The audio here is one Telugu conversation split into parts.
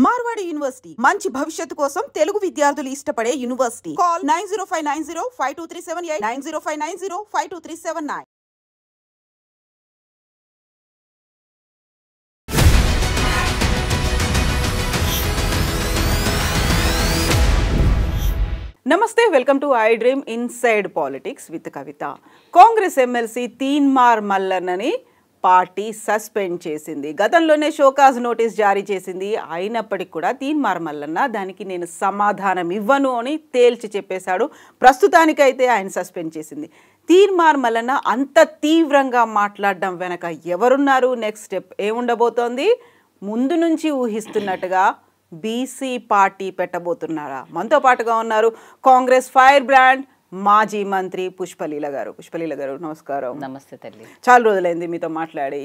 మార్వాడి యూనివర్సిటీ మంచి భవిష్యత్తు కోసం తెలుగు విద్యార్థులు ఇష్టపడే యూనివర్సిటీ. కాల్ 9059052378 9059052379. నమస్తే, welcome to I dream inside politics with Kavitha. Congress MLC Teenmaar మల్లన్నని పార్టీ సస్పెండ్ చేసింది. గతంలోనే షోకాజ్ నోటీస్ జారీ చేసింది. అయినప్పటికీ కూడా తీన్మార్ మల్లన్న దానికి నేను సమాధానం ఇవ్వను అని తేల్చి చెప్పేశాడు. ప్రస్తుతానికైతే ఆయన సస్పెండ్ చేసింది. తీన్మార్ మల్లన్న అంత తీవ్రంగా మాట్లాడడం వెనక ఎవరున్నారు, నెక్స్ట్ స్టెప్ ఏముండబోతోంది, ముందు నుంచి ఊహిస్తున్నట్టుగా బీసీ పార్టీ పెట్టబోతున్నారా? మనతో పాటుగా ఉన్నారు కాంగ్రెస్ ఫైర్ బ్రాండ్ మాజీ మంత్రి పుష్పలీల గారు. పుష్పలీల గారు నమస్కారం. నమస్తే తల్లి, చాలా రోజులైంది మీతో మాట్లాడి.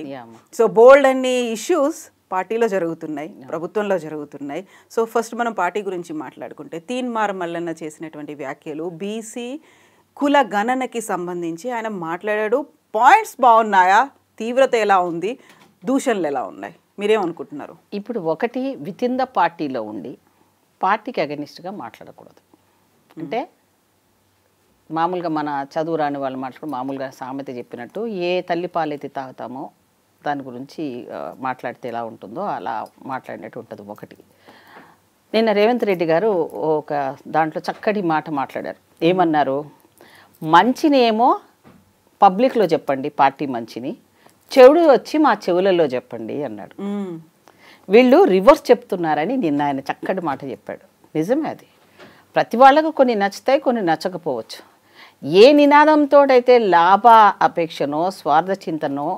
సో బోల్డ్ అన్ని ఇష్యూస్ పార్టీలో జరుగుతున్నాయి, ప్రభుత్వంలో జరుగుతున్నాయి. సో ఫస్ట్ మనం పార్టీ గురించి మాట్లాడుకుంటే, తీన్మార్ మల్లన్న చేసినటువంటి వ్యాఖ్యలు బీసీ కుల గణనకి సంబంధించి ఆయన మాట్లాడాడు. పాయింట్స్ బాగున్నాయా? తీవ్రత ఎలా ఉంది? దూషణలు ఎలా ఉన్నాయి? మీరేమనుకుంటున్నారు? ఇప్పుడు ఒకటి విత్ ఇన్ ద పార్టీలో ఉండి పార్టీకి అగెనిస్ట్గా మాట్లాడకూడదు. అంటే మామూలుగా మన చదువు రాని వాళ్ళు మామూలుగా సామెత చెప్పినట్టు ఏ తల్లి పాలైతే తాగుతామో దాని గురించి మాట్లాడితే ఎలా ఉంటుందో అలా మాట్లాడినట్టు ఉంటుంది. ఒకటి, నిన్న రేవంత్ రెడ్డి గారు ఒక దాంట్లో చక్కటి మాట మాట్లాడారు. ఏమన్నారు? మంచిని ఏమో పబ్లిక్లో చెప్పండి, పార్టీ మంచిని, చెడు వచ్చి మా చెవులలో చెప్పండి అన్నాడు. వీళ్ళు రివర్స్ చెప్తున్నారని నిన్న ఆయన చక్కటి మాట చెప్పాడు. నిజమే, అది ప్రతి వాళ్ళకు కొన్ని నచ్చుతాయి, కొన్ని నచ్చకపోవచ్చు. ఏ నినాదంతో అయితే లాభ అపేక్షనో స్వార్థ చింతనో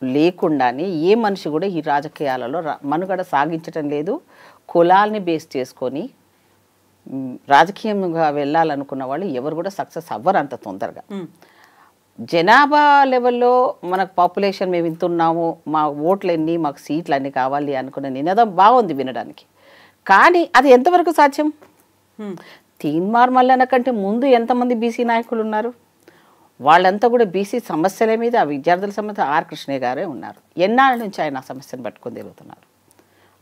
లేకుండానే ఏ మనిషి కూడా ఈ రాజకీయాలలో మనుగడ సాగించటం లేదు. కులాల్ని బేస్ చేసుకొని రాజకీయంగా వెళ్ళాలనుకున్న వాళ్ళు ఎవరు కూడా సక్సెస్ అవ్వరు అంత తొందరగా. జనాభా లెవెల్లో మనకు పాపులేషన్ మేము ఇంతున్నాము, మా ఓట్లు ఎన్ని, మాకు సీట్లు అన్నీ కావాలి అనుకునే నినాదం బాగుంది వినడానికి. కానీ అది ఎంతవరకు సాధ్యం? తీన్మార్ మల్లన్న కంటే ముందు ఎంతమంది బీసీ నాయకులు ఉన్నారు? వాళ్ళంతా కూడా బీసీ సమస్యల మీద, విద్యార్థుల సమస్య ఆర్ కృష్ణయ్య గారే ఉన్నారు. ఎన్నాళ్ళ నుంచి ఆయన సమస్యను పట్టుకొని తిరుగుతున్నారు.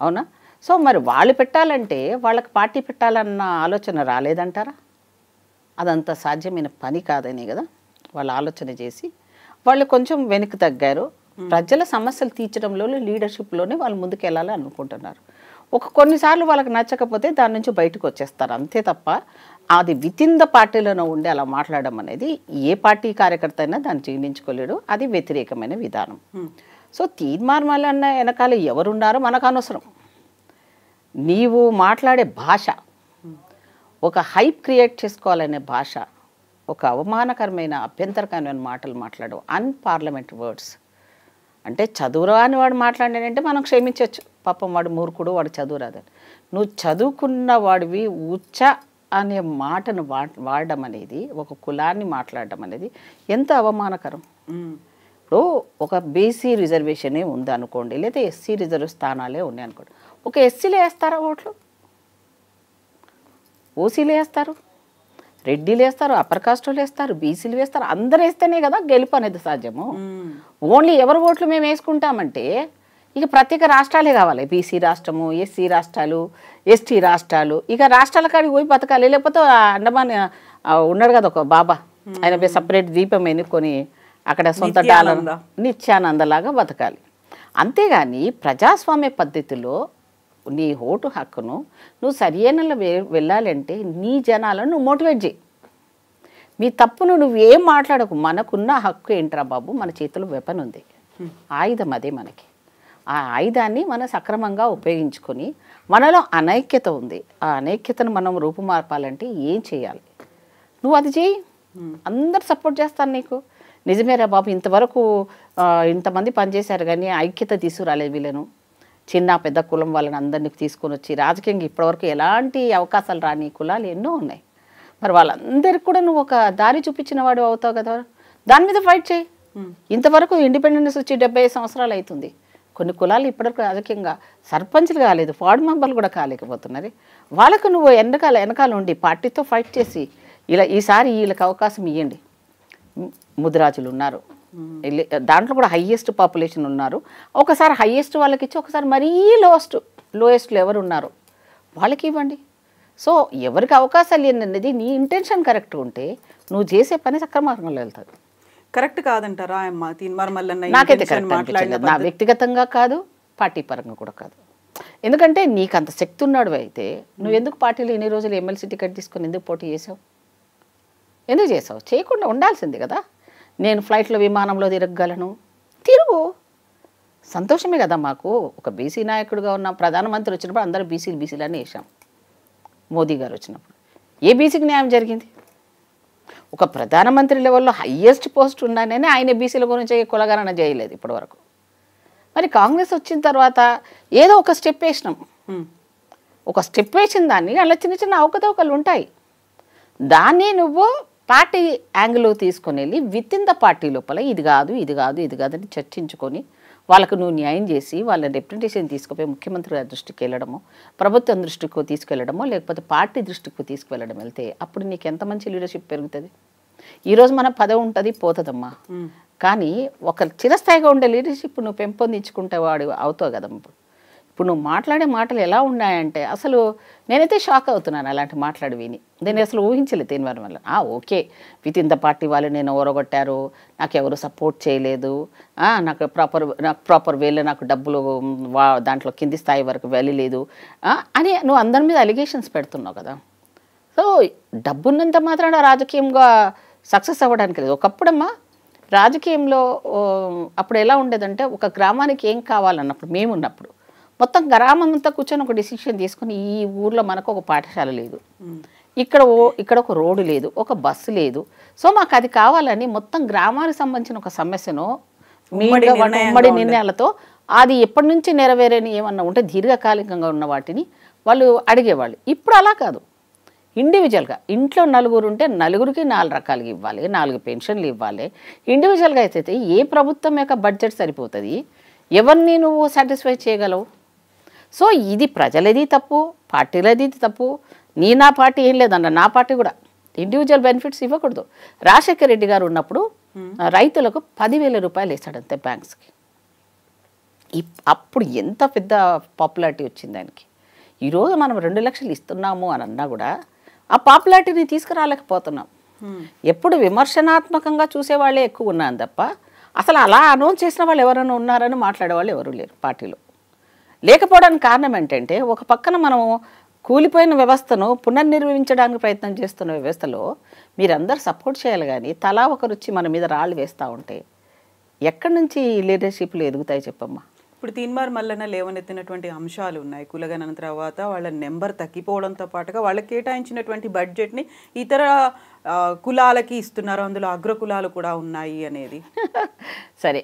అవునా? సో మరి వాళ్ళు పెట్టాలంటే వాళ్ళకి పార్టీ పెట్టాలన్న ఆలోచన రాలేదంటారా? అదంత సాధ్యమైన పని కాదని కదా వాళ్ళు ఆలోచన చేసి వాళ్ళు కొంచెం వెనక్కి తగ్గారు. ప్రజల సమస్యలు తీర్చడంలో, లీడర్షిప్లోనే వాళ్ళు ముందుకు వెళ్ళాలి అనుకుంటున్నారు. కొన్నిసార్లు వాళ్ళకి నచ్చకపోతే దాని నుంచి బయటకు వచ్చేస్తారు, అంతే తప్ప అది విత్ ఇన్ ద పార్టీలోనే ఉండి అలా మాట్లాడడం అనేది ఏ పార్టీ కార్యకర్త అయినా దాన్ని జీర్ణించుకోలేడు. అది వ్యతిరేకమైన విధానం. సో తీన్మార్ మల్లన్న వెనకాల ఎవరున్నారో మనకు అనవసరం. నీవు మాట్లాడే భాష, ఒక హైప్ క్రియేట్ చేసుకోవాలనే భాష, ఒక అవమానకరమైన అభ్యంతరకరమైన మాటలు మాట్లాడు, అన్పార్లమెంటరీ వర్డ్స్. అంటే చదువురాని వాడు మాట్లాడాడంటే మనం క్షమించవచ్చు, పాపం వాడు మూర్ఖుడు, వాడు చదువురాదని. నువ్వు చదువుకున్న వాడివి ఉచ్చ అనే మాటను వాడడం అనేది, ఒక కులాన్ని మాట్లాడడం అనేది ఎంత అవమానకరం. ఇప్పుడు ఒక బీసీ రిజర్వేషనే ఉంది అనుకోండి, లేదా ఎస్సీ రిజర్వ్ స్థానాలే ఉన్నాయి అనుకోండి. ఒక ఎస్సీలు వేస్తారా ఓట్లు? ఓసీలు వేస్తారు, రెడ్డిలు వేస్తారు, అప్పర్ కాస్టులు వేస్తారు, బీసీలు వేస్తారు. అందరు వేస్తేనే కదా గెలుపు అనేది సాధ్యము. ఓన్లీ ఎవరి ఓట్లు మేము వేసుకుంటామంటే ఇక ప్రత్యేక రాష్ట్రాలే కావాలి. బీసీ రాష్ట్రము, ఎస్సీ రాష్ట్రాలు, ఎస్టీ రాష్ట్రాలు, ఇక రాష్ట్రాల కాడికి పోయి బతకాలి. లేకపోతే అండమాన్ ఉన్నాడు కదా ఒక బాబా, ఆయన సపరేట్ ద్వీపం ఎన్నుకొని అక్కడ సొంత డాలర్ నిత్యానందలాగా బతకాలి. అంతేగాని ప్రజాస్వామ్య పద్ధతిలో నీ ఓటు హక్కును నువ్వు సరియైన వెళ్ళాలంటే నీ జనాలను నువ్వు మోటివేట్ చేయి. మీ తప్పును నువ్వేం మాట్లాడకు. మనకున్న హక్కు ఏంట్రా బాబు, మన చేతిలో వెపన్ ఉంది, ఆయుధం అదే మనకి. ఆ ఆయుధాన్ని మనం సక్రమంగా ఉపయోగించుకొని, మనలో అనైక్యత ఉంది, ఆ అనైక్యతను మనం రూపుమార్పాలంటే ఏం చేయాలి? నువ్వు అది చేయి, అందరు సపోర్ట్ చేస్తాను నీకు. నిజమేరా బాబు, ఇంతవరకు ఇంతమంది పనిచేశారు కానీ ఐక్యత తీసుకురాలేదు వీళ్ళను. చిన్న పెద్ద కులం వాళ్ళని అందరినీ తీసుకొని వచ్చి రాజకీయంగా ఇప్పటివరకు ఎలాంటి అవకాశాలు రాని కులాలు ఎన్నో ఉన్నాయి. మరి వాళ్ళందరికీ కూడా నువ్వు ఒక దారి చూపించిన వాడు అవుతావు కదా, దాని మీద ఫైట్ చేయి. ఇంతవరకు ఇండిపెండెన్స్ వచ్చి 75 సంవత్సరాలు అవుతుంది. కొన్ని కులాలు ఇప్పటివరకు రాజకీయంగా సర్పంచ్లు కాలేదు, వార్డు మెంబర్లు కూడా కాలేకపోతున్నారు. వాళ్ళకు నువ్వు వెనకాల ఉండి పార్టీతో ఫైట్ చేసి ఇలా ఈసారి వీళ్ళకి అవకాశం ఇవ్వండి. ముదిరాజులు ఉన్నారు, దాంట్లో కూడా హయ్యెస్ట్ పాపులేషన్ ఉన్నారు. ఒకసారి హయ్యెస్ట్ వాళ్ళకి ఇచ్చి ఒకసారి మరీ లోయెస్ట్లో ఎవరు ఉన్నారు వాళ్ళకి ఇవ్వండి. సో ఎవరికి అవకాశాలు ఏంటనేది నీ ఇంటెన్షన్ కరెక్ట్గా ఉంటే నువ్వు చేసే పని సక్రమార్గంలో వెళ్తుంది. కరెక్ట్ కాదంటారా అమ్మ తీన్మార్ మల్లన్న? నాకైతే కరెక్ట్ అనిపించలేదు. నా వ్యక్తిగతంగా కాదు, పార్టీ పరంగా కూడా కాదు. ఎందుకంటే నీకు అంత శక్తి ఉన్నాడు అయితే నువ్వు ఎందుకు పార్టీలో ఎన్ని రోజులు ఎమ్మెల్సీ టికెట్ తీసుకొని ఎందుకు పోటీ చేసావు? ఎందుకు చేసావు? చేయకుండా ఉండాల్సింది కదా. నేను ఫ్లైట్లో విమానంలో తిరగగలను, తిరుగు, సంతోషమే కదా మాకు. ఒక బీసీ నాయకుడిగా ఉన్న ప్రధానమంత్రి వచ్చినప్పుడు అందరూ బీసీలు అని వేసాం. మోదీ గారు వచ్చినప్పుడు ఏ బీసీకి న్యాయం జరిగింది? ఒక ప్రధానమంత్రి లెవెల్లో హయ్యెస్ట్ పోస్ట్ ఉన్నానని ఆయన బీసీల గురించి కులగణన చేయలేదు ఇప్పటివరకు. మరి కాంగ్రెస్ వచ్చిన తర్వాత ఏదో ఒక స్టెప్ వేసినాం. ఒక స్టెప్ వేసిన దాన్ని అలా చిన్న చిన్న అవకతవకలు ఉంటాయి. దాన్ని నువ్వు పార్టీ యాంగిల్ తీసుకొని వెళ్ళి విత్ ఇన్ ద పార్టీ లోపల ఇది కాదు అని చర్చించుకొని వాళ్ళకు నువ్వు న్యాయం చేసి వాళ్ళ రిప్రజెంటేషన్ తీసుకుపోయి ముఖ్యమంత్రి గారి దృష్టికి వెళ్ళడమో, ప్రభుత్వం దృష్టికి తీసుకెళ్ళడమో, లేకపోతే పార్టీ దృష్టికి తీసుకువెళ్ళడం వెళ్తే అప్పుడు నీకు ఎంత మంచి లీడర్షిప్ పెరుగుతుంది. ఈరోజు మన పదవి ఉంటుంది పోతుందమ్మా, కానీ ఒక చిరస్థాయిగా ఉండే లీడర్షిప్ నువ్వు పెంపొందించుకుంటే వాడు అవుతావు కదా. ఇప్పుడు నువ్వు మాట్లాడే మాటలు ఎలా ఉన్నాయంటే అసలు నేనైతే షాక్ అవుతున్నాను అలాంటి మాట్లాడి విని. నేను అసలు ఊహించలేదు తీన్మార్ వల్ల. Okay, with in the party వాళ్ళు నేను ఓరగొట్టారు, నాకు ఎవరు సపోర్ట్ చేయలేదు, నాకు ప్రాపర్ వేలో నాకు డబ్బులు దాంట్లో కింది స్థాయి వరకు వెళ్ళలేదు అని నువ్వు అందరి మీద అలిగేషన్స్ పెడుతున్నావు కదా. సో డబ్బున్నంత మాత్రాన రాజకీయంగా సక్సెస్ అవ్వడానికి లేదు. ఒకప్పుడమ్మా రాజకీయంలో అప్పుడు ఎలా ఉండేదంటే ఒక గ్రామానికి ఏం కావాలన్నప్పుడు మేమున్నప్పుడు మొత్తం గ్రామం అంతా కూర్చొని ఒక డిసిషన్ తీసుకుని ఈ ఊర్లో మనకు ఒక పాఠశాల లేదు, ఇక్కడ ఒక రోడ్డు లేదు, ఒక బస్సు లేదు, సో మాకు అది కావాలని మొత్తం గ్రామానికి సంబంధించిన ఒక సమస్యను ఉమ్మడి నిర్ణయాలతో అది ఎప్పటి నుంచి నెరవేరని ఏమన్నా ఉంటే దీర్ఘకాలికంగా ఉన్న వాటిని వాళ్ళు అడిగేవాళ్ళు. ఇప్పుడు అలా కాదు, ఇండివిజువల్గా ఇంట్లో నలుగురు ఉంటే నలుగురికి 4 రకాలుగా ఇవ్వాలి, 4 పెన్షన్లు ఇవ్వాలి. ఇండివిజువల్గా అయితే ఏ ప్రభుత్వం యొక్క బడ్జెట్ సరిపోతుంది, ఎవరిని నువ్వు సాటిస్ఫై చేయగలవు? సో ఇది ప్రజలది తప్పు, పార్టీలది తప్పు. నా పార్టీ ఏం లేదన్న, నా పార్టీ కూడా ఇండివిజువల్ బెనిఫిట్స్ ఇవ్వకూడదు. రాజశేఖర రెడ్డి గారు ఉన్నప్పుడు రైతులకు 10,000 రూపాయలు వేస్తాడంతే బ్యాంక్స్కి. అప్పుడు ఎంత పెద్ద పాపులారిటీ వచ్చింది దానికి. ఈరోజు మనం 2 లక్షలు ఇస్తున్నాము అని అన్నా కూడా ఆ పాపులారిటీని తీసుకురాలేకపోతున్నాం. ఎప్పుడు విమర్శనాత్మకంగా చూసేవాళ్ళే ఎక్కువ ఉన్నాను తప్ప అసలు అలా అనౌన్స్ చేసిన వాళ్ళు ఎవరైనా ఉన్నారని మాట్లాడేవాళ్ళు ఎవరు లేరు పార్టీలో. లేకపోవడానికి కారణం ఏంటంటే ఒక పక్కన మనం కూలిపోయిన వ్యవస్థను పునర్నిర్మించడానికి ప్రయత్నం చేస్తున్న వ్యవస్థలో మీరందరూ సపోర్ట్ చేయాలి, కానీ తలా ఒకరు వచ్చి మన మీద రాళ్ళు వేస్తూ ఉంటే ఎక్కడి నుంచి లీడర్షిప్లు ఎదుగుతాయి చెప్పమ్మా? ఇప్పుడు తీన్మార్ మల్లన్న లేవనెత్తినటువంటి అంశాలు ఉన్నాయి. కులగణన తర్వాత వాళ్ళ నెంబర్ తగ్గిపోవడంతో పాటుగా వాళ్ళకి కేటాయించినటువంటి బడ్జెట్ని ఇతర కులాలకి ఇస్తున్నారు, అందులో అగ్రకులాలు కూడా ఉన్నాయి అనేది. సరే,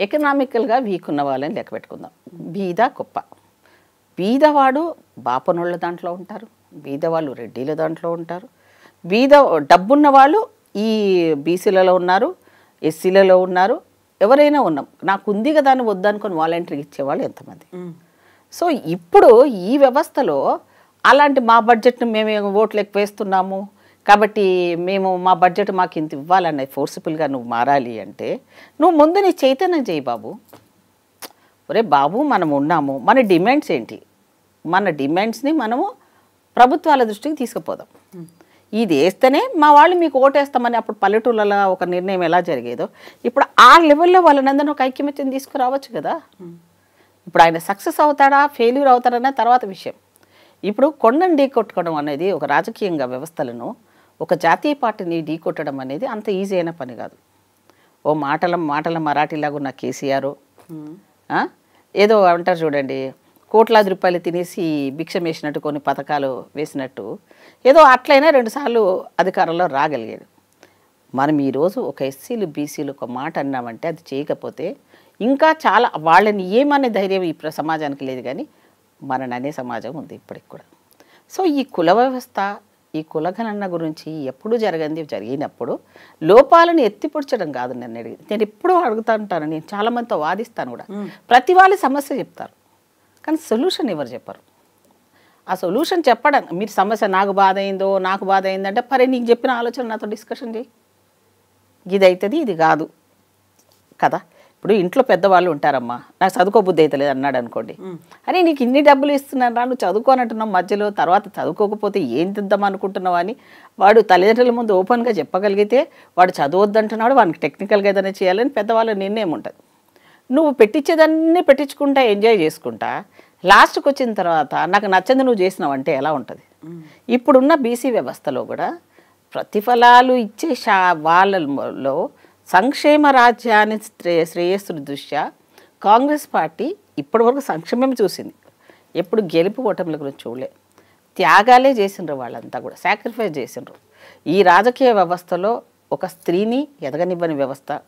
ఎకనామికల్గా వీక్ ఉన్న వాళ్ళని లెక్క పెట్టుకుందాం. బీద గొప్ప, బీదవాడు బాపనోళ్ళ దాంట్లో ఉంటారు, బీదవాళ్ళు రెడ్డిల దాంట్లో ఉంటారు, డబ్బున్న వాళ్ళు ఈ బీసీలలో ఉన్నారు, ఎస్సీలలో ఉన్నారు, ఎవరైనా ఉన్నాం. నాకు ఉంది కదా అని వద్దనుకొని వాలంటీర్కి ఇచ్చేవాళ్ళు ఎంతమంది. సో ఇప్పుడు ఈ వ్యవస్థలో అలాంటి మా బడ్జెట్ను మేము ఓట్లు ఎక్కువ వేస్తున్నాము కాబట్టి మా బడ్జెట్ మాకు ఇంత ఇవ్వాలన్నది ఫోర్సిబుల్గా నువ్వు మారాలి అంటే నువ్వు ముందు నీ చైతన్యం చేయి బాబు. ఒరే బాబు, మనం ఉన్నాము, మన డిమాండ్స్ ఏంటి, మన డిమాండ్స్ని మనము ప్రభుత్వాల దృష్టికి తీసుకుపోదాం. ఇది వేస్తేనే మా వాళ్ళు మీకు ఓటేస్తామని అప్పుడు పల్లెటూళ్ళలో ఒక నిర్ణయం ఎలా జరిగేదో ఇప్పుడు ఆ లెవెల్లో వాళ్ళనందరూ ఒక ఐక్యమత్యం తీసుకురావచ్చు కదా. ఇప్పుడు ఆయన సక్సెస్ అవుతాడా ఫెయిల్యూర్ అవుతాడనే తర్వాత విషయం. ఇప్పుడు కొండను ఢీకొట్టుకోవడం అనేది ఒక రాజకీయంగా వ్యవస్థలను ఒక జాతీయ పార్టీని ఢీకొట్టడం అనేది అంత ఈజీ అయిన పని కాదు. ఓ మాటల మరాఠీలాగా ఉన్న కేసీఆర్ ఏదో అంటారు చూడండి, కోట్లాది రూపాయలు తినేసి భిక్షం వేసినట్టు కొన్ని పథకాలు వేసినట్టు ఏదో అట్లయినా 2 సార్లు అధికారంలో రాగలిగాడు. మనం ఈరోజు ఒక ఎస్సీలు బీసీలు ఒక మాట అన్నామంటే అది చేయకపోతే ఇంకా చాలా వాళ్ళని ఏమనే ధైర్యం ఈ సమాజానికి లేదు, కానీ మనని అనే సమాజం ఉంది ఇప్పటికి కూడా. సో ఈ కుల వ్యవస్థ, ఈ కులగణన గురించి ఎప్పుడు జరిగినప్పుడు లోపాలను ఎత్తిపొడ్చడం కాదు. నేను ఎప్పుడూ అడుగుతా ఉంటాను, నేను చాలామందితో వాదిస్తాను కూడా. ప్రతి వాళ్ళ సమస్య చెప్తారు కానీ సొల్యూషన్ ఎవరు చెప్పరు. ఆ సొల్యూషన్ చెప్పడం, మీరు సమస్య నాకు బాధ అయిందంటే పరే నీకు చెప్పిన ఆలోచన నాతో డిస్కషన్ చేయి, ఇది అవుతుంది ఇది కాదు కదా. ఇప్పుడు ఇంట్లో పెద్దవాళ్ళు ఉంటారమ్మా, నాకు చదువుకోబుద్ధి అయితే లేదు అన్నాడు అనుకోండి, అరే నీకు ఇన్ని డబ్బులు ఇస్తున్నాను రా, నువ్వు చదువుకోనంటున్నావు మధ్యలో, తర్వాత చదువుకోకపోతే ఏం తిద్దాం అనుకుంటున్నావు అని వాడు తల్లిదండ్రుల ముందు ఓపెన్గా చెప్పగలిగితే, వాడు చదవద్దంటున్నాడు, వాడికి టెక్నికల్గా ఏదైనా చేయాలని పెద్దవాళ్ళ నిర్ణయం ఉంటుంది. నువ్వు పెట్టించేదాన్ని పెట్టించుకుంటా ఎంజాయ్ చేసుకుంటా లాస్ట్కి వచ్చిన తర్వాత నాకు నచ్చంది నువ్వు చేసినావు అంటే ఎలా ఉంటుంది? ఇప్పుడున్న బీసీ వ్యవస్థలో కూడా ప్రతిఫలాలు ఇచ్చే వాళ్ళలో సంక్షేమ రాజ్యాన్ని శ్రేయస్సు దృష్ట్యా కాంగ్రెస్ పార్టీ ఇప్పటివరకు సంక్షేమం చూసింది, ఎప్పుడు గెలుపు ఓటముల గురించి చూడలే. త్యాగాలే చేసిండ్రు, వాళ్ళంతా కూడా సాక్రిఫైస్ చేసిండ్రు. ఈ రాజకీయ వ్యవస్థలో ఒక స్త్రీని ఎదగనివ్వని వ్యవస్థ,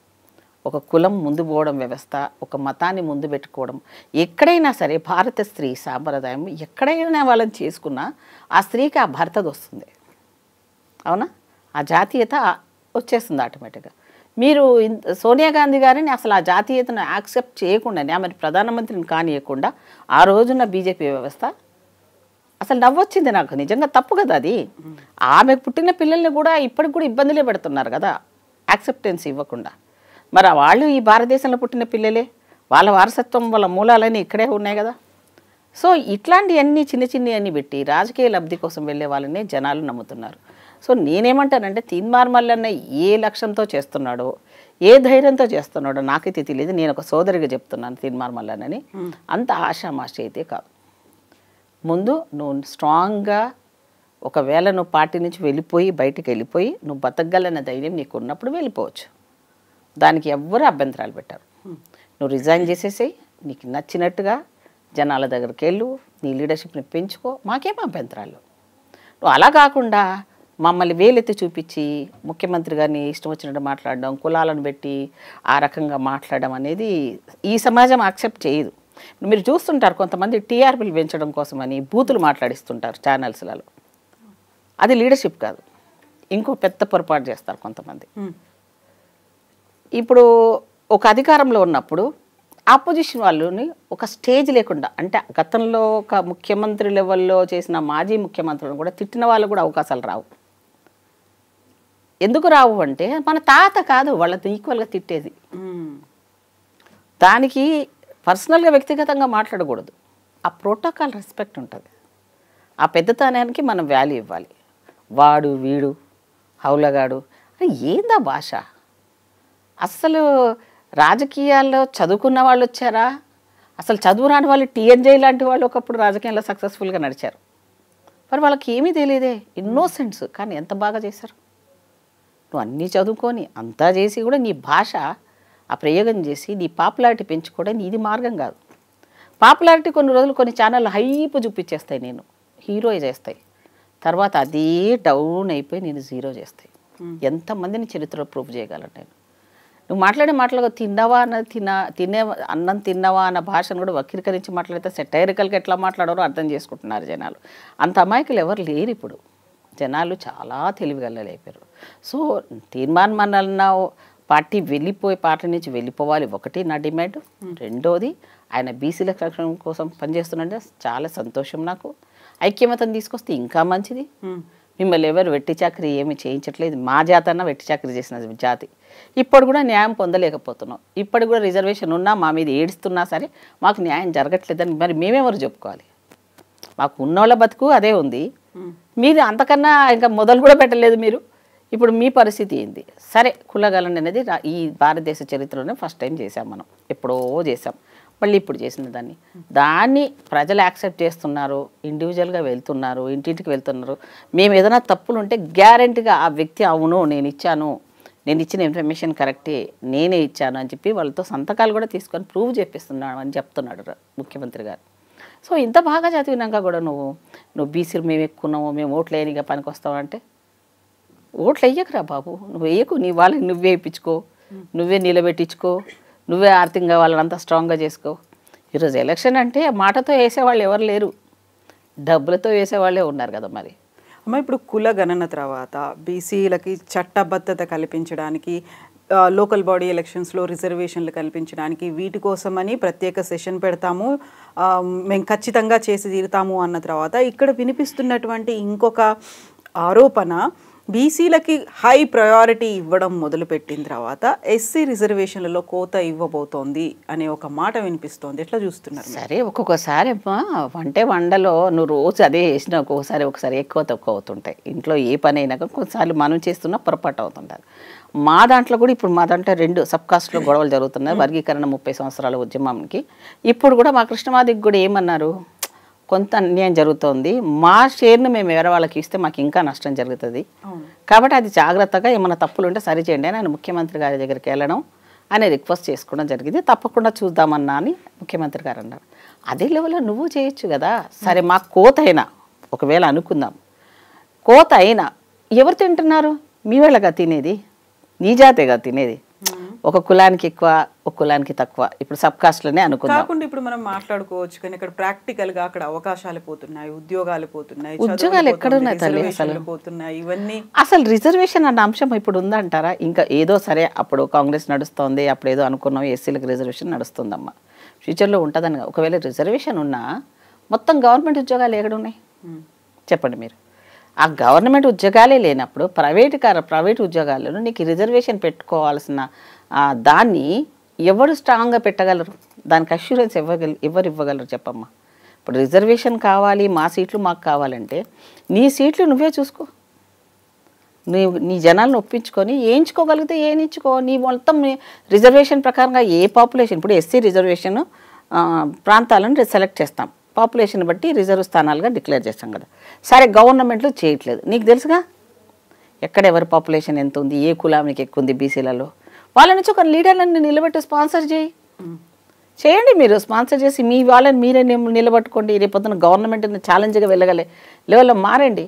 ఒక కులం ముందు పోవడం వ్యవస్థ, ఒక మతాన్ని ముందు పెట్టుకోవడం, ఎక్కడైనా సరే భారత స్త్రీ సాంప్రదాయం ఎక్కడైనా వాళ్ళని చేసుకున్నా ఆ స్త్రీకి ఆ భర్తది వస్తుంది, అవునా? ఆ జాతీయత వచ్చేస్తుంది ఆటోమేటిక్గా. మీరు సోనియా గాంధీ గారిని అసలు ఆ జాతీయతను యాక్సెప్ట్ చేయకుండానే ఆమె ప్రధానమంత్రిని కానియకుండా ఆ రోజున్న బీజేపీ వ్యవస్థ అసలు నవ్వొచ్చింది నాకు, నిజంగా తప్పు కదా అది. ఆమె పుట్టిన పిల్లల్ని కూడా ఇప్పటికి కూడా ఇబ్బందులే పెడుతున్నారు కదా యాక్సెప్టెన్స్ ఇవ్వకుండా. మరి వాళ్ళు ఈ భారతదేశంలో పుట్టిన పిల్లలే, వాళ్ళ వారసత్వం వాళ్ళ మూలాలన్నీ ఇక్కడే ఉన్నాయి కదా. సో ఇట్లాంటివన్నీ చిన్న చిన్నవన్నీ పెట్టి రాజకీయ లబ్ధి కోసం వెళ్ళే వాళ్ళని జనాలు నమ్ముతున్నారు. సో నేనేమంటానంటే తీన్మార్ మల్లన్న ఏ లక్ష్యంతో చేస్తున్నాడో, ఏ ధైర్యంతో చేస్తున్నాడో నాకైతే తెలియదు. నేను ఒక సోదరిగా చెప్తున్నాను తీన్మార్ మల్లన్నని, అంత ఆషామాషి అయితే కాదు. ముందు నువ్వు స్ట్రాంగ్గా ఒకవేళ నువ్వు పార్టీ నుంచి వెళ్ళిపోయి బయటికి వెళ్ళిపోయి నువ్వు బతకగలన్న ధైర్యం నీకు ఉన్నప్పుడు వెళ్ళిపోవచ్చు, దానికి ఎవ్వరు అభ్యంతరాలు పెట్టారు. నువ్వు రిజైన్ చేసేసి నీకు నచ్చినట్టుగా జనాల దగ్గరికి వెళ్ళు, నీ లీడర్షిప్ని పెంచుకో, మాకేం అభ్యంతరాలు. నువ్వు అలా కాకుండా మమ్మల్ని వేలెత్తి చూపించి ముఖ్యమంత్రి గారిని ఇష్టం వచ్చినట్టు మాట్లాడడం, కులాలను పెట్టి ఆ రకంగా మాట్లాడడం అనేది ఈ సమాజం యాక్సెప్ట్ చేయదు. మీరు చూస్తుంటారు కొంతమంది టీఆర్పీలు పెంచడం కోసమని బూతులు మాట్లాడిస్తుంటారు ఛానల్స్లలో, అది లీడర్షిప్ కాదు. ఇంకో పెద్ద పొరపాటు చేస్తారు కొంతమంది. ఇప్పుడు ఒక అధికారంలో ఉన్నప్పుడు ఆపోజిషన్ వాళ్ళని ఒక స్టేజ్ లేకుండా, అంటే గతంలో ఒక ముఖ్యమంత్రి లెవెల్లో చేసిన మాజీ ముఖ్యమంత్రులను కూడా తిట్టిన వాళ్ళు కూడా అవకాశాలు రావు. ఎందుకు రావు అంటే మన తాత కాదు వాళ్ళతో ఈక్వల్గా తిట్టేది, దానికి పర్సనల్గా వ్యక్తిగతంగా మాట్లాడకూడదు. ఆ ప్రోటోకాల్ రెస్పెక్ట్ ఉంటుంది, ఆ పెద్దతనానికి మనం వాల్యూ ఇవ్వాలి. వాడు వీడు హౌలగాడు అని ఏందా భాష? అస్సలు రాజకీయాల్లో చదువుకున్న వాళ్ళు వచ్చారా? అసలు చదువు రాని వాళ్ళు టీఎన్జే లాంటి వాళ్ళు ఒకప్పుడు రాజకీయాల్లో సక్సెస్ఫుల్గా నడిచారు. మరి వాళ్ళకి ఏమీ తెలియదే, ఇన్నోసెంట్స్, కానీ ఎంత బాగా చేశారు. నువ్వు అన్నీ చదువుకొని అంతా చేసి కూడా నీ భాష ఆ ప్రయోగం చేసి నీ పాపులారిటీ పెంచుకోవడం ఇది మార్గం కాదు. పాపులారిటీ కొన్ని రోజులు కొన్ని ఛానళ్ళు హైపు చూపించేస్తాయి, నేను హీరో చేస్తాయి, తర్వాత అదే డౌన్ అయిపోయి నేను జీరో చేస్తాయి. ఎంతమందిని చరిత్రలో ప్రూఫ్ చేయగలను నేను? నువ్వు మాట్లాడే మాటలుగా తిన్నావా అన్న అన్నం తిన్నావా అన్న భాషను కూడా వక్రీకరించి మాట్లాడితే సెటైరికల్గా ఎట్లా మాట్లాడారో అర్థం చేసుకుంటున్నారు జనాలు. అంత అమాయకులు ఎవరు లేరు ఇప్పుడు, జనాలు చాలా తెలివిగలలేపారు. సో తీర్మాన్ మల్లన్న పార్టీ పార్టీ నుంచి వెళ్ళిపోవాలి ఒకటి నా డిమాండ్. రెండోది ఆయన బీసీల రక్షణ కోసం పనిచేస్తున్నాడే చాలా సంతోషం నాకు. ఐక్యమతం తీసుకొస్తే ఇంకా మంచిది. మిమ్మల్ని ఎవరు వెట్టి చాకరీ ఏమి చేయించట్లేదు, మా జాతి అన్న వెట్టి చాకరీ చేసిన జాతి. ఇప్పుడు కూడా న్యాయం పొందలేకపోతున్నాం, ఇప్పుడు కూడా రిజర్వేషన్ ఉన్నా మా మీద ఏడుస్తున్నా సరే మాకు న్యాయం జరగట్లేదని మరి మేమెవరు చెప్పుకోవాలి? మాకు ఉన్నోళ్ళ బతుకు అదే ఉంది, మీరు అంతకన్నా ఇంకా మొదలు కూడా పెట్టలేదు మీరు. ఇప్పుడు మీ పరిస్థితి ఏంది? సరే కులగలన్ అనేది ఈ భారతదేశ చరిత్రలోనే ఫస్ట్ టైం చేసాం మనం, ఎప్పుడో చేసాం, మళ్ళీ ఇప్పుడు చేసిన దాన్ని ప్రజలు యాక్సెప్ట్ చేస్తున్నారు, ఇండివిజువల్గా వెళ్తున్నారు, ఇంటింటికి వెళ్తున్నారు. మేము ఏదైనా తప్పులు ఉంటే గ్యారెంటీగా ఆ వ్యక్తి అవును నేను ఇచ్చాను, నేను ఇచ్చిన ఇన్ఫర్మేషన్ కరెక్టే, నేనే ఇచ్చాను అని చెప్పి వాళ్ళతో సంతకాలు కూడా తీసుకొని ప్రూవ్ చేపిస్తున్నాను అని చెప్తున్నాడు ముఖ్యమంత్రి గారు. సో ఇంత బాగా చదివినాక కూడా నువ్వు బీసీలు మేము ఎక్కున్నాము, మేము ఓట్లు వేయనిగా పనికి వస్తావు అంటే ఓట్లు వేయకురా బాబు, నువ్వు వేయకు, నీ వాళ్ళకి నువ్వే ఇప్పించుకో, నువ్వే నిలబెట్టించుకో, నువ్వే ఆర్థికంగా వాళ్ళని అంతా స్ట్రాంగ్గా చేసుకో. ఈరోజు ఎలక్షన్ అంటే మాటతో వేసేవాళ్ళు ఎవరు లేరు, డబ్బులతో వేసేవాళ్ళే ఉన్నారు కదా. మరి అమ్మ ఇప్పుడు కుల గణన తర్వాత బీసీలకి చట్టబద్ధత కల్పించడానికి, లోకల్ బాడీ ఎలక్షన్స్లో రిజర్వేషన్లు కల్పించడానికి, వీటి కోసమని ప్రత్యేక సెషన్ పెడతాము, మేము ఖచ్చితంగా చేసి తీరుతాము అన్న తర్వాత ఇక్కడ వినిపిస్తున్నటువంటి ఇంకొక ఆరోపణ, బీసీలకి హై ప్రయారిటీ ఇవ్వడం మొదలుపెట్టిన తర్వాత ఎస్సీ రిజర్వేషన్లలో కోత ఇవ్వబోతోంది అనే ఒక మాట వినిపిస్తోంది. ఎట్లా చూస్తున్నారు? సరే, ఒక్కొక్కసారి వంటలో నువ్వు రోజు అదే చేసినా ఒకసారి ఎక్కువ తక్కువ అవుతుంటాయి. ఇంట్లో ఏ పని అయినా కొన్నిసార్లు మనం చేస్తున్నా పొరపాటు అవుతుంటారు. మా దాంట్లో కూడా ఇప్పుడు 2 సబ్ కాస్ట్లో గొడవలు జరుగుతున్నాయి. వర్గీకరణ 30 సంవత్సరాల ఉద్యమానికి ఇప్పుడు కూడా మా కృష్ణమాదికి కూడా ఏమన్నారు, కొంత అన్యాయం జరుగుతోంది, మా షేర్ను మేము వేరే వాళ్ళకి ఇస్తే మాకు ఇంకా నష్టం జరుగుతుంది, కాబట్టి అది జాగ్రత్తగా ఏమైనా తప్పులు ఉంటే సరిచేయండి అని ఆయన ముఖ్యమంత్రి గారి దగ్గరికి వెళ్ళడం, ఆయన రిక్వెస్ట్ చేసుకోవడం జరిగింది. తప్పకుండా చూద్దామన్నా అని ముఖ్యమంత్రి గారు అన్నారు. అదే లెవెల్లో నువ్వు చేయొచ్చు కదా. సరే, మా కోత అయినా ఒకవేళ అనుకుందాం, కోత అయినా ఎవరు తింటున్నారు? మీ వాళ్ళగా తినేది, నీ జాతేగా తినేది. ఒక కులానికి ఎక్కువ, ఒక కులానికి తక్కువ. ఇప్పుడు సబ్ కాస్ట్లోనే అనుకుందాం. కాకుండా ఇప్పుడు మనం మాట్లాడుకోవచ్చు, కానీ ఇక్కడ ప్రాక్టికల్ గా అక్కడ అవకాశాలు పోతున్నాయి, ఉద్యోగాలు పోతున్నాయి, ఉద్యోగాలు ఎక్కడున్నాయి తల్లి? అసలు పోతున్నాయి. ఇవన్నీ అసలు రిజర్వేషన్ అన్న అంశం ఇప్పుడు ఉందంటారా? ఇంకా ఏదో సరే అప్పుడు కాంగ్రెస్ నడుస్తోంది, అప్పుడు ఏదో అనుకున్నాం ఎస్సీలకు రిజర్వేషన్ నడుస్తుందమ్మా, ఫ్యూచర్లో ఉంటుందని. ఒకవేళ రిజర్వేషన్ ఉన్నా మొత్తం గవర్నమెంట్ ఉద్యోగాలు ఎక్కడున్నాయి చెప్పండి మీరు? ఆ గవర్నమెంట్ ఉద్యోగాలే లేనప్పుడు ప్రైవేట్ ఉద్యోగాలను నీకు రిజర్వేషన్ పెట్టుకోవాల్సిన దాన్ని ఎవరు స్ట్రాంగ్గా పెట్టగలరు? దానికి అష్యూరెన్స్ ఎవరు ఇవ్వగలరు చెప్పమ్మా? ఇప్పుడు రిజర్వేషన్ కావాలి, మా సీట్లు మాకు కావాలంటే నీ సీట్లు నువ్వే చూసుకో, నీ జనాలను ఒప్పించుకొని వేయించుకోగలిగితే వేయించుకో. నీ మొత్తం రిజర్వేషన్ ప్రకారంగా ఏ పాపులేషన్, ఇప్పుడు ఎస్సీ రిజర్వేషన్ ప్రాంతాలను సెలెక్ట్ చేస్తాం, పాపులేషన్ బట్టి రిజర్వ్ స్థానాలుగా డిక్లేర్ చేస్తాం కదా. సరే, గవర్నమెంట్లో చేయట్లేదు, నీకు తెలుసుగా ఎక్కడ ఎవరి పాపులేషన్ ఎంత ఉంది, ఏ కులానికి ఎక్కువ ఉంది బీసీలలో, వాళ్ళ నుంచి ఒక లీడర్లను నిలబెట్టి స్పాన్సర్ చేయండి. మీరు స్పాన్సర్ చేసి మీ వాళ్ళని మీరే నిలబెట్టుకోండి. రేపొద్దున గవర్నమెంట్ని ఛాలెంజ్గా వెళ్ళగలే లెవెల్లో మారండి.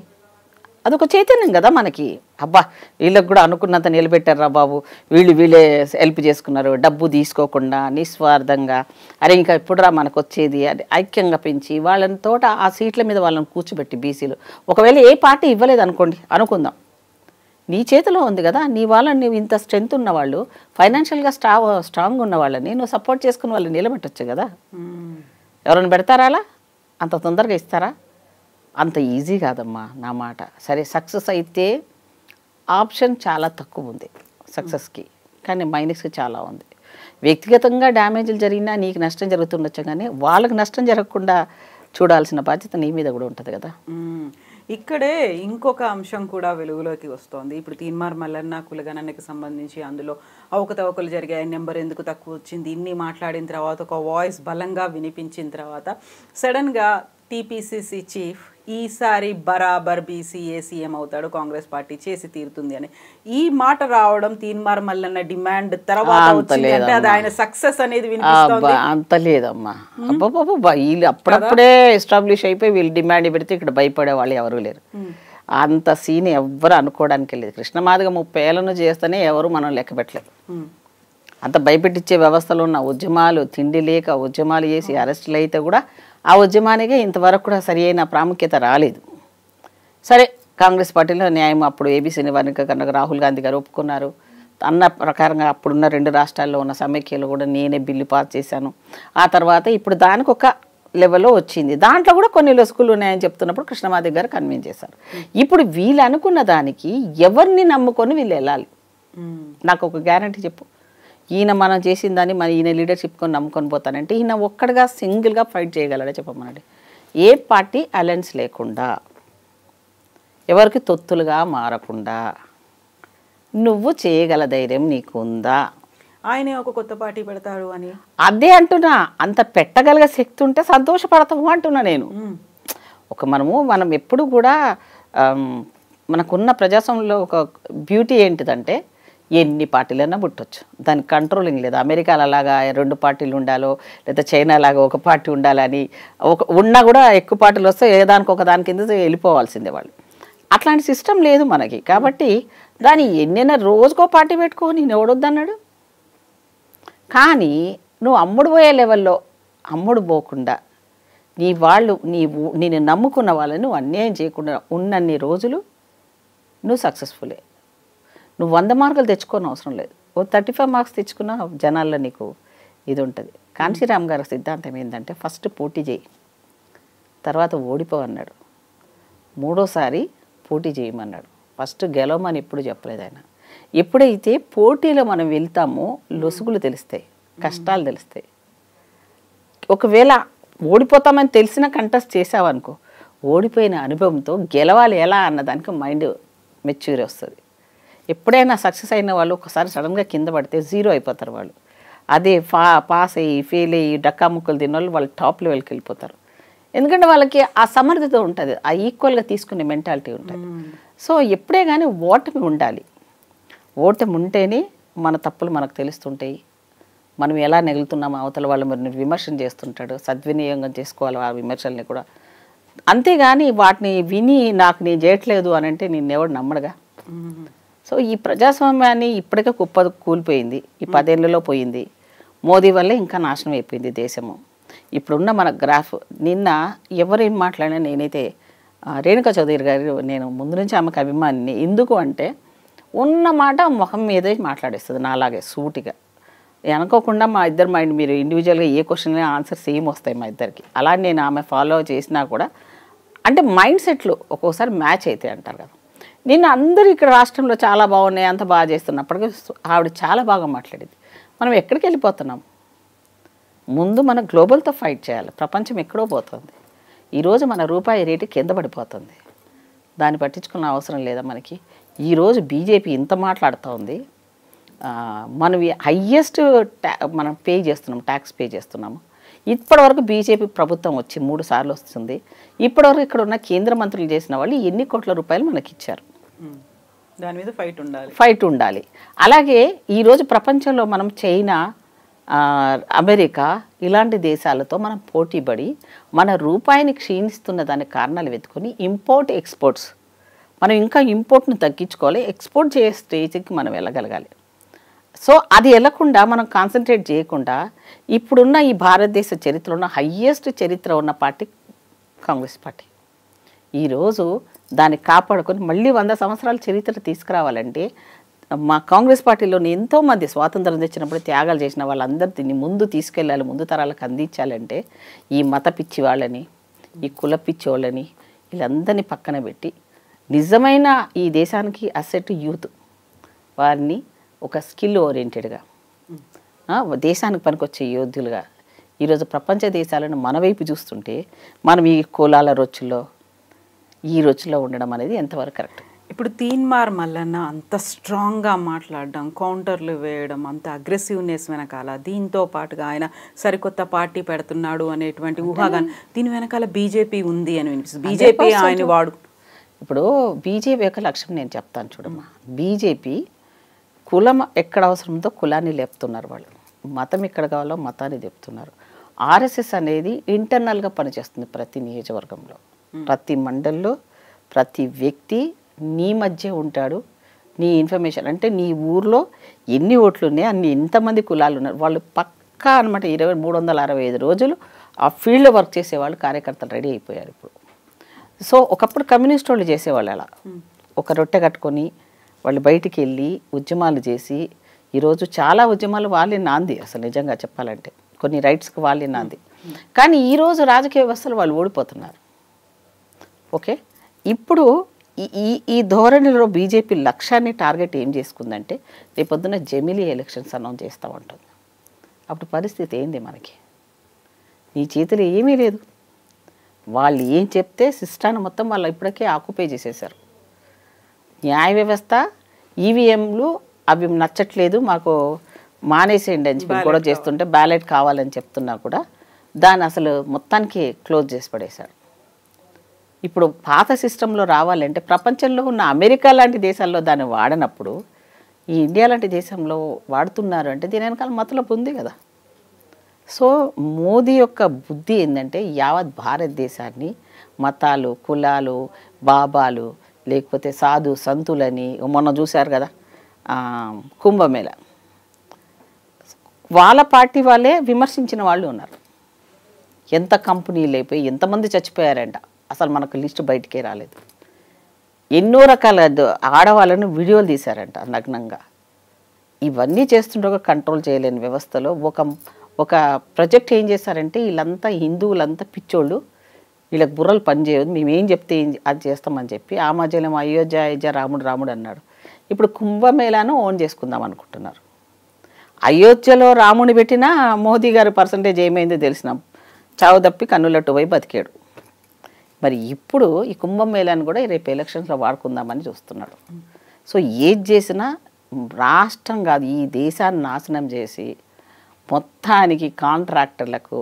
అదొక చైతన్యం కదా మనకి. అబ్బా, వీళ్ళకి కూడా అనుకున్నంత నిలబెట్టారు రా బాబు, వీళ్ళే హెల్ప్ చేసుకున్నారు, డబ్బు తీసుకోకుండా నిస్వార్థంగా. అరే ఇంకా ఎప్పుడురా మనకు వచ్చేది అది ఐక్యంగా పెంచి వాళ్ళతో ఆ సీట్ల మీద వాళ్ళని కూర్చోబెట్టి బీసీలు, ఒకవేళ ఏ పార్టీ ఇవ్వలేదు అనుకుందాం, నీ చేతిలో ఉంది కదా. నీ వాళ్ళని నువ్వు ఇంత స్ట్రెంత్ ఉన్నవాళ్ళు, ఫైనాన్షియల్గా స్ట్రాంగ్ ఉన్న వాళ్ళని నువ్వు సపోర్ట్ చేసుకుని వాళ్ళని నిలబెట్టచ్చు కదా. ఎవరైనా పెడతారా అలా? అంత తొందరగా ఇస్తారా? అంత ఈజీ కాదమ్మా నా మాట. సరే, సక్సెస్ అయితే ఆప్షన్ చాలా తక్కువ ఉంది సక్సెస్కి, కానీ మైనస్కి చాలా ఉంది. వ్యక్తిగతంగా డ్యామేజ్లు జరిగినా నీకు నష్టం జరుగుతుండొచ్చు, కానీ వాళ్ళకి నష్టం జరగకుండా చూడాల్సిన బాధ్యత నీ మీద కూడా ఉంటుంది కదా. ఇక్కడే ఇంకొక అంశం కూడా వెలుగులోకి వస్తోంది. ఇప్పుడు తీన్మార్ మల్లన్న కులగణనకి సంబంధించి అందులో అవకతవకలు జరిగాయి, నెంబర్ ఎందుకు తక్కువ వచ్చింది, ఇన్ని మాట్లాడిన తర్వాత ఒక వాయిస్ బలంగా వినిపించిన తర్వాత సడన్గా టీపీసీసీ చీఫ్ ఈసారి బరాబర్ బీసీఏ సీఎం అవుతాడు, కాంగ్రెస్ పార్టీ చేసి తీరుతుంది అని ఈ మాట రావడం తీన్మార్ మల్లన్న డిమాండ్ తర్వాత వచ్చిందంటే అది ఆయన సక్సెస్ అనేది వినిపిస్తోంది. అంత లేదమ్మా, అబ్బాబా వీళ్ళు అప్పుడప్పుడే ఎస్టాబ్లిష్ అయిపోయి వీళ్ళు డిమాండ్ పెడితే ఇక్కడ భయపడే వాళ్ళు ఎవరు లేరు. అంత సీన్ ఎవ్వరు అనుకోవడానికి లేదు. కృష్ణమాదిగ 30 ఏళ్ళను చేస్తేనే ఎవరు మనం లెక్క పెట్టలేదు. అంత భయపెట్టించే వ్యవస్థలో ఉన్న ఉద్యమాలు, తిండి లేక ఉద్యమాలు చేసి అరెస్టులు అయితే కూడా ఆ ఉద్యమానికి ఇంతవరకు కూడా సరి అయిన ప్రాముఖ్యత రాలేదు. సరే, కాంగ్రెస్ పార్టీలో న్యాయం అప్పుడు ఏబీసీ నివారణ కనుక రాహుల్ గాంధీ గారు ఒప్పుకున్నారు అన్న ప్రకారంగా అప్పుడున్న 2 రాష్ట్రాల్లో ఉన్న సమైక్యలో కూడా నేనే బిల్లు పాస్ చేశాను. ఆ తర్వాత ఇప్పుడు దానికి ఒక లెవెల్లో వచ్చింది. దాంట్లో కూడా కొన్ని లొసుకులు ఉన్నాయని చెప్తున్నప్పుడు కృష్ణమాదిగ గారు కన్విన్స్ చేశారు. ఇప్పుడు వీళ్ళు అనుకున్న దానికి ఎవరిని నమ్ముకొని వీళ్ళు వెళ్ళాలి? నాకు ఒక గ్యారంటీ చెప్పు. ఈయన మనం చేసిన దాన్ని మన ఈయన లీడర్షిప్ కొని నమ్ముకొని పోతానంటే ఈయన ఒక్కడిగా సింగిల్గా ఫైట్ చేయగలడా చెప్పమనండి? ఏ పార్టీ అలయన్స్ లేకుండా, ఎవరికి తొత్తులుగా మారకుండా నువ్వు చేయగల ధైర్యం నీకు ఉందా? ఆయనే ఒక కొత్త పార్టీ పెడతాడు అని అదే అంటున్నా. అంత పెట్టగలిగే శక్తి ఉంటే సంతోషపడతాము అంటున్నా నేను. మనం ఎప్పుడు కూడా మనకున్న ప్రజాస్వామ్యంలో ఒక బ్యూటీ ఏంటిదంటే ఎన్ని పార్టీలైనా పుట్టొచ్చు, దానికి కంట్రోలింగ్ లేదు. అమెరికాలో అలాగా 2 పార్టీలు ఉండాలో, లేదా చైనా లాగా ఒక పార్టీ ఉండాలని ఉన్నా కూడా ఎక్కువ పార్టీలు వస్తే ఏదానికి ఒక దాని కింద వెళ్ళిపోవాల్సిందే వాళ్ళు. అట్లాంటి సిస్టమ్ లేదు మనకి. కాబట్టి దాన్ని ఎన్నైనా రోజుకో పార్టీ పెట్టుకో, నేను ఎవడొద్దన్నాడు. కానీ నువ్వు అమ్ముడు పోయే లెవెల్లో అమ్ముడు పోకుండా నేను నమ్ముకున్న వాళ్ళని నువ్వు అన్యాయం చేయకుండా ఉన్నన్ని రోజులు నువ్వు సక్సెస్ఫుల్లే. నువ్వు 100 మార్కులు తెచ్చుకోని అవసరం లేదు, 35 మార్క్స్ తెచ్చుకున్న జనాల్లో నీకు ఇది ఉంటుంది. కాంశీరామ్ గారి సిద్ధాంతం ఏంటంటే ఫస్ట్ పోటీ చేయి, తర్వాత ఓడిపో అన్నాడు, 3వ సారి పోటీ చేయమన్నాడు, ఫస్ట్ గెలవమని ఎప్పుడు చెప్పలేదు ఆయన. ఎప్పుడైతే పోటీలో మనం వెళ్తామో లొసుగులు తెలుస్తాయి, కష్టాలు తెలుస్తాయి. ఒకవేళ ఓడిపోతామని తెలిసిన కంటెస్ట్ చేసావనుకో, ఓడిపోయిన అనుభవంతో గెలవాలి ఎలా అన్నదానికి మైండ్ మెచ్యూర్ వస్తుంది. ఎప్పుడైనా సక్సెస్ అయిన వాళ్ళు ఒకసారి సడన్గా కింద పడితే జీరో అయిపోతారు వాళ్ళు. అదే పాస్ అయ్యి ఫెయిల్ అయ్యి డక్కా ముక్కలు తిన్న వాళ్ళు టాప్ లెవెల్కి వెళ్ళిపోతారు. ఎందుకంటే వాళ్ళకి ఆ సమర్థత ఉంటుంది, ఆ ఈక్వల్గా తీసుకునే మెంటాలిటీ ఉంటుంది. సో ఎప్పుడే కానీ ఓటమి ఉండాలి. ఓటమి ఉంటేనే మన తప్పులు మనకు తెలుస్తుంటాయి. మనం ఎలా నెగులుతున్నామో అవతల వాళ్ళు మరి విమర్శన చేస్తుంటాడు, సద్వినియోగం చేసుకోవాలి ఆ విమర్శల్ని కూడా. అంతేగాని వాటిని విని నాకు నేను చేయట్లేదు అని అంటే నేను ఎవడు నమ్మడుగా. సో ఈ ప్రజాస్వామ్యాన్ని ఇప్పటికే కూలిపోయింది, ఈ 10 ఏళ్లలో పోయింది. మోదీ వల్లే ఇంకా నాశనం అయిపోయింది దేశము. ఇప్పుడున్న మన గ్రాఫ్, నిన్న ఎవరేం మాట్లాడినా నేనైతే రేణుకా చౌదరి గారు, నేను ముందు నుంచి ఆమెకు అభిమానిని. ఎందుకు అంటే ఉన్న మాట మొహం మీదే మాట్లాడేస్తుంది నాలాగే సూటిగా. అనుకోకుండా మా ఇద్దరు మైండ్, మీరు ఇండివిజువల్గా ఏ క్వశ్చన్ ఆన్సర్ సేమ్ వస్తాయి మా ఇద్దరికి. అలా నేను ఆమె ఫాలో చేసినా కూడా అంటే మైండ్ సెట్లు ఒక్కోసారి మ్యాచ్ అవుతాయి అంటారు కదా. నిన్న అందరూ ఇక్కడ రాష్ట్రంలో చాలా బాగున్నాయి, అంత బాగా చేస్తున్నప్పటికీ ఆవిడ చాలా బాగా మాట్లాడింది. మనం ఎక్కడికి వెళ్ళిపోతున్నాం? ముందు మనం గ్లోబల్తో ఫైట్ చేయాలి. ప్రపంచం ఎక్కడో పోతుంది. ఈరోజు మన రూపాయి రేటు కింద పడిపోతుంది. దాన్ని పట్టించుకున్న అవసరం లేదా మనకి? ఈరోజు బీజేపీ ఇంత మాట్లాడుతూ ఉంది. మనం హయ్యెస్ట్ మనం పే చేస్తున్నాం, ట్యాక్స్ పే చేస్తున్నాము. ఇప్పటివరకు బీజేపీ ప్రభుత్వం వచ్చి 3 సార్లు వస్తుంది. ఇప్పటివరకు ఇక్కడ ఉన్న కేంద్ర మంత్రులు చేసిన వాళ్ళు ఎన్ని కోట్ల రూపాయలు మనకి ఇచ్చారు? దాని మీద ఫైట్ ఉండాలి. అలాగే ఈరోజు ప్రపంచంలో మనం చైనా, అమెరికా ఇలాంటి దేశాలతో మనం పోటీపడి మన రూపాయిని క్షీణిస్తున్న దానికి కారణాలు వెతుకొని ఇంపోర్ట్ ఎక్స్పోర్ట్స్, మనం ఇంకా ఇంపోర్ట్ను తగ్గించుకోవాలి, ఎక్స్పోర్ట్ చేసే స్టేజ్కి మనం వెళ్ళగలగాలి. సో అది వెళ్ళకుండా మనం కాన్సన్ట్రేట్ చేయకుండా ఇప్పుడున్న ఈ భారతదేశ చరిత్రలో ఉన్న హయ్యెస్ట్ చరిత్ర ఉన్న పార్టీ కాంగ్రెస్ పార్టీ. ఈరోజు దాన్ని కాపాడుకొని మళ్ళీ 100 సంవత్సరాల చరిత్ర తీసుకురావాలంటే మా కాంగ్రెస్ పార్టీలోని ఎంతోమంది స్వాతంత్రం తెచ్చినప్పుడు త్యాగాలు చేసిన వాళ్ళందరూ దీన్ని ముందు తీసుకెళ్ళాలి, ముందు తరాలకు అందించాలంటే ఈ మత పిచ్చి వాళ్ళని, ఈ కుల పిచ్చి వాళ్ళని వీళ్ళందరినీ పక్కన పెట్టి నిజమైన ఈ దేశానికి అసెట్ యూత్ వారిని ఒక స్కిల్ ఓరియంటెడ్గా దేశానికి పనికొచ్చే యోధులుగా ఈరోజు ప్రపంచ దేశాలను మన వైపు చూస్తుంటే మనం ఈ కులాల రొచ్చులో ఈ రొచ్చులో ఉండడం అనేది ఎంతవరకు కరెక్ట్? ఇప్పుడు తీన్మార్ మల్లన్న అంత స్ట్రాంగ్గా మాట్లాడడం, కౌంటర్లు వేయడం, అంత అగ్రెసివ్నెస్ వెనకాల దీంతో పాటుగా ఆయన సరికొత్త పార్టీ పెడుతున్నాడు అనేటువంటి ఊహాగానం, దీని వెనకాల బీజేపీ ఉంది అని వినిపిస్తుంది. బీజేపీ ఆయన వాడు ఇప్పుడు బీజేపీ యొక్క లక్ష్యం నేను చెప్తాను చూడమ్మా. బీజేపీ కులం ఎక్కడ అవసరంతో కులాన్ని లేపుతున్నారు వాళ్ళు, మతం ఎక్కడ కావాలో మతాన్ని చెప్తున్నారు. ఆర్ఎస్ఎస్ అనేది ఇంటర్నల్గా పనిచేస్తుంది ప్రతి నియోజకవర్గంలో, ప్రతి మండల్లో, ప్రతి వ్యక్తి నీ మధ్య ఉంటాడు. నీ ఇన్ఫర్మేషన్ అంటే నీ ఊర్లో ఎన్ని ఓట్లు ఉన్నాయి, అన్ని ఎంతమంది కులాలు ఉన్నారు, వాళ్ళు పక్కా అనమాట. 365 రోజులు ఆ ఫీల్డ్లో వర్క్ చేసేవాళ్ళు కార్యకర్తలు రెడీ అయిపోయారు ఇప్పుడు. సో ఒకప్పుడు కమ్యూనిస్ట్ వాళ్ళు చేసేవాళ్ళు అలా ఒక రొట్టె కట్టుకొని వాళ్ళు బయటికి వెళ్ళి ఉద్యమాలు చేసి, ఈరోజు చాలా ఉద్యమాలు వాళ్ళే నాంది అసలు నిజంగా చెప్పాలంటే, కొన్ని రైట్స్కి వాళ్ళే నాంది. కానీ ఈరోజు రాజకీయ వ్యవస్థలు వాళ్ళు ఓడిపోతున్నారు. ఓకే, ఇప్పుడు ఈ ధోరణిలో బీజేపీ లక్ష్యాన్ని టార్గెట్ ఏం చేసుకుందంటే రేపొద్దున జమిలీ ఎలక్షన్స్ అనౌన్స్ చేస్తూ ఉంటుంది. అప్పుడు పరిస్థితి ఏంది మనకి? నీ చేతిలో ఏమీ లేదు. వాళ్ళు ఏం చెప్తే సిస్టాన్ని మొత్తం వాళ్ళు ఇప్పటికే ఆక్యుపై చేసేసారు. న్యాయ వ్యవస్థ, ఈవీఎంలు అవి నచ్చట్లేదు మాకు మానేసేయండి అని చెప్పి కూడా చేస్తుంటే, బ్యాలెట్ కావాలని చెప్తున్నా కూడా దాన్ని అసలు మొత్తానికి క్లోజ్ చేసి పడేశారు. ఇప్పుడు పాత సిస్టంలో రావాలంటే ప్రపంచంలో ఉన్న అమెరికా లాంటి దేశాల్లో దాన్ని వాడనప్పుడు ఈ ఇండియా లాంటి దేశంలో వాడుతున్నారు అంటే దీని వెనకాల మతలబు ఉంది కదా. సో మోదీ యొక్క బుద్ధి ఏంటంటే యావత్ భారతదేశాన్ని మతాలు, కులాలు, బాబాలు, లేకపోతే సాధు సంతులని మొన్న చూశారు కదా కుంభమేళ, వాళ్ళ పార్టీ వాళ్ళే విమర్శించిన వాళ్ళు ఉన్నారు. ఎంత కంపెనీలు అయిపోయి ఎంతమంది చచ్చిపోయారంట, అసలు మనకు లిస్టు బయటికే రాలేదు. ఎన్నో రకాల ఆడవాళ్ళను వీడియోలు తీశారంట నగ్నంగా. ఇవన్నీ చేస్తుంటే కంట్రోల్ చేయలేని వ్యవస్థలో ఒక ప్రాజెక్ట్ ఏం చేశారంటే వీళ్ళంతా హిందువులంతా పిచ్చోళ్ళు, వీళ్ళకి బుర్రలు పనిచేయదు, మేము ఏం చెప్తే అది చేస్తామని చెప్పి ఆ మధ్యలో అయోధ్య రాముడు రాముడు అన్నాడు. ఇప్పుడు కుంభమేళాను ఓన్ చేసుకుందాం అనుకుంటున్నారు. అయోధ్యలో రాముని పెట్టినా మోదీ గారి పర్సంటేజ్ ఏమైందో తెలిసినాం, చావు తప్పి కన్నులట్టు పోయి బతికాడు. మరి ఇప్పుడు ఈ కుంభమేళాను కూడా రేపు ఎలక్షన్స్లో వాడుకుందామని చూస్తున్నాడు. సో ఏది చేసినా రాష్ట్రం కాదు ఈ దేశాన్ని నాశనం చేసి మొత్తానికి కాంట్రాక్టర్లకు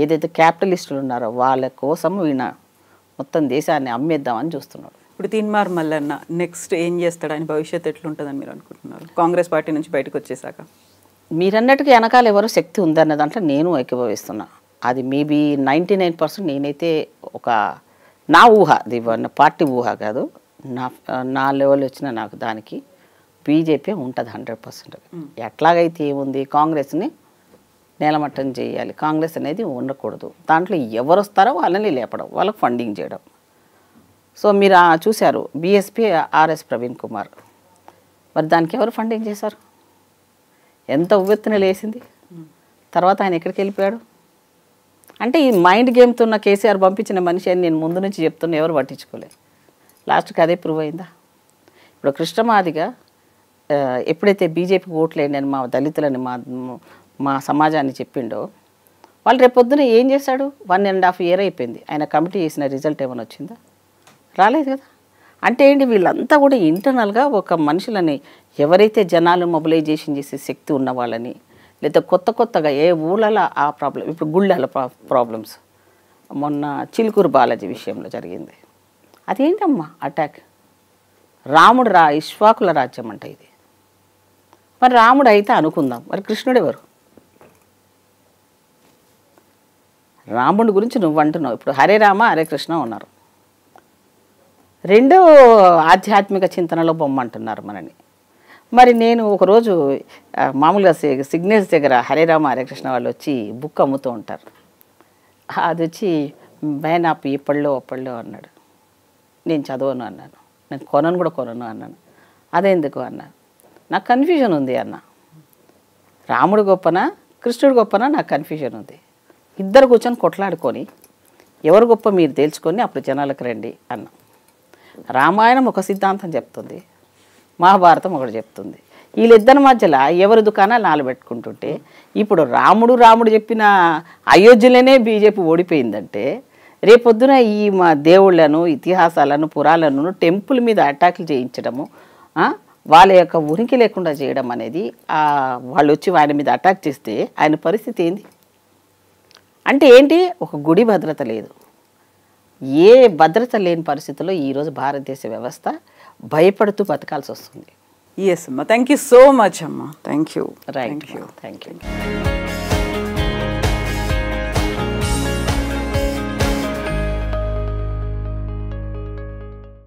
ఏదైతే క్యాపిటలిస్టులు ఉన్నారో వాళ్ళ కోసం ఈయన మొత్తం దేశాన్ని అమ్మేద్దామని చూస్తున్నాడు. ఇప్పుడు తీన్మార్ మల్లన్న నెక్స్ట్ ఏం చేస్తాడని, భవిష్యత్తు ఎట్లుంటుందని మీరు అనుకుంటున్నారు కాంగ్రెస్ పార్టీ నుంచి బయటకు వచ్చేసాక? మీరన్నట్టుగా వెనకాల ఎవరో శక్తి ఉందన్న దాంట్లో నేను ఏకీభవిస్తున్నా. అది మేబీ 99% నేనైతే ఒక నా ఊహ, అది పార్టీ ఊహ కాదు, నా లెవెల్ వచ్చిన నాకు దానికి బీజేపీ ఉంటుంది 100%. ఎట్లాగైతే ఏముంది, కాంగ్రెస్ని నేలమట్టం చేయాలి, కాంగ్రెస్ అనేది ఉండకూడదు, దాంట్లో ఎవరు వస్తారో వాళ్ళని లేపడం, వాళ్ళకి ఫండింగ్ చేయడం. సో మీరు చూశారు బీఎస్పీ ఆర్ఎస్ ప్రవీణ్ కుమార్, మరి దానికి ఎవరు ఫండింగ్ చేశారు? ఎంత ఉవ్వెత్తున లేసింది, తర్వాత ఆయన ఎక్కడికి వెళ్ళిపోయాడు? అంటే ఈ మైండ్ గేమ్తో ఉన్న కేసీఆర్ పంపించిన మనిషి అని నేను ముందు నుంచి చెప్తున్నా, ఎవరు పట్టించుకోలేదు. లాస్ట్కి అదే ప్రూవ్ అయిందా? ఇప్పుడు కృష్ణమాదిగా ఎప్పుడైతే బీజేపీకి ఓట్లేండి అని మా దళితులని మా సమాజాన్ని చెప్పిండో, వాళ్ళు రేపొద్దున ఏం చేశాడు? 1.5 year అయిపోయింది, ఆయన కమిటీ చేసిన రిజల్ట్ ఏమైనా వచ్చిందా? రాలేదు కదా. అంటే ఏంటి, వీళ్ళంతా కూడా ఇంటర్నల్గా ఒక మనుషులని ఎవరైతే జనాలు మొబిలైజేషన్ చేసే శక్తి ఉన్న వాళ్ళని, లేదా కొత్తగా ఏ ఊళ్ళలో ఆ ప్రాబ్లం, ఇప్పుడు గుళ్ళల ప్రాబ్లమ్స్ మొన్న చిలుకూరు బాలాజీ విషయంలో జరిగింది, అదేంటమ్మా అటాక్? రాముడు ఇష్వాకుల రాజ్యం అంట ఇది. మరి రాముడు అయితే అనుకుందాం, మరి కృష్ణుడు ఎవరు? రాముడి గురించి నువ్వు అంటున్నావు, ఇప్పుడు హరే రామ హరే కృష్ణ ఉన్నారు, రెండో ఆధ్యాత్మిక చింతనలో బొమ్మ అంటున్నారు మనని. మరి నేను ఒకరోజు మామూలుగా సిగ్నల్స్ దగ్గర హరే రామ హరే కృష్ణ వాళ్ళు వచ్చి బుక్ అమ్ముతూ ఉంటారు, అది వచ్చి బైనాపు ఎప్పళ్ళో అప్పళ్ళో అన్నాడు. నేను చదవను అన్నాను, నేను కొనను అన్నాను. అదెందుకు అన్నాను, నాకు కన్ఫ్యూజన్ ఉంది అన్న. రాముడు గొప్పనా కృష్ణుడు గొప్పనా నాకు కన్ఫ్యూజన్ ఉంది. ఇద్దరు కూర్చొని కొట్లాడుకొని ఎవరు గొప్ప మీరు తేల్చుకొని అప్పుడు జనాలకు రండి అన్న. రామాయణం ఒక సిద్ధాంతం చెప్తుంది, మహాభారతం ఒకటి చెప్తుంది. వీళ్ళిద్దరి మధ్యలో ఎవరి దుకాణాలు నాలబెట్టుకుంటుంటే, ఇప్పుడు రాముడు చెప్పిన అయోధ్యలోనే బీజేపీ ఓడిపోయిందంటే, రేపొద్దున ఈ మా దేవుళ్లను, ఇతిహాసాలను, పురాలను టెంపుల్ మీద అటాకులు చేయించడము, వాళ్ళ యొక్క ఉనికి లేకుండా చేయడం అనేది, వాళ్ళు వచ్చి ఆయన మీద అటాక్ చేస్తే ఆయన పరిస్థితి ఏంది? అంటే ఏంటి, ఒక గుడి భద్రత లేదు, ఏ భద్రత లేని పరిస్థితుల్లో ఈరోజు భారతదేశ వ్యవస్థ భయపడుతూ బతకాల్సి వస్తుంది. ఎస్ అమ్మా, థ్యాంక్ యూ సో మచ్ అమ్మా, thank you. Right, thank you.